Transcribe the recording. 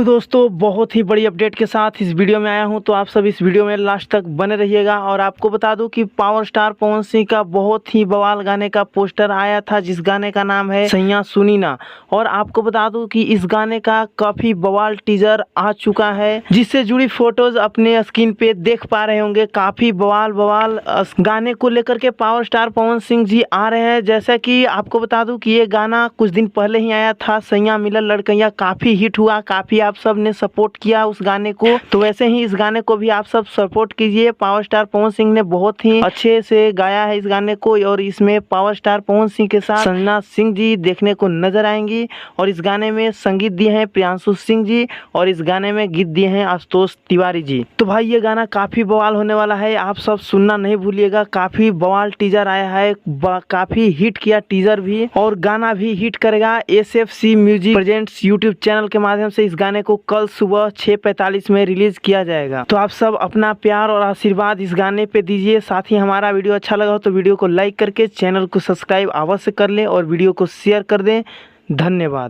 दोस्तों बहुत ही बड़ी अपडेट के साथ इस वीडियो में आया हूं, तो आप सब इस वीडियो में लास्ट तक बने रहिएगा। और आपको बता दूं कि पावर स्टार पवन सिंह का बहुत ही बवाल गाने का पोस्टर आया था, जिस गाने का नाम है सैया सुनी ना। और आपको बता दूं कि इस गाने का काफी बवाल टीजर आ चुका है, जिससे जुड़ी फोटोज अपने स्क्रीन पे देख पा रहे होंगे। काफी बवाल गाने को लेकर के पावर स्टार पवन सिंह जी आ रहे हैं। जैसा कि आपको बता दूं कि ये गाना कुछ दिन पहले ही आया था, सैया मिलल लड़कैया, काफी हिट हुआ, काफी आप सब ने सपोर्ट किया उस गाने को। तो वैसे ही इस गाने को भी आप सब सपोर्ट कीजिए। पावर स्टार पवन सिंह ने बहुत ही अच्छे से गाया है इस गाने को, और इसमें पावर स्टार पवन सिंह के साथ संजना सिंह जी देखने को नजर आएंगी। और इस गाने में संगीत दिए हैं प्रियांशु सिंह जी, और इस गाने में गीत दिए हैं आशुतोष तिवारी जी। तो भाई ये गाना काफी बवाल होने वाला है, आप सब सुनना नहीं भूलिएगा। काफी बवाल टीजर आया है, काफी हिट किया टीजर भी, और गाना भी हिट करेगा। SFC music presents YouTube channel के माध्यम से इस गाने को कल सुबह 6:45 में रिलीज किया जाएगा। तो आप सब अपना प्यार और आशीर्वाद इस गाने पे दीजिए। साथ ही हमारा वीडियो अच्छा लगा हो तो वीडियो को लाइक करके चैनल को सब्सक्राइब अवश्य कर लें, और वीडियो को शेयर कर दें। धन्यवाद।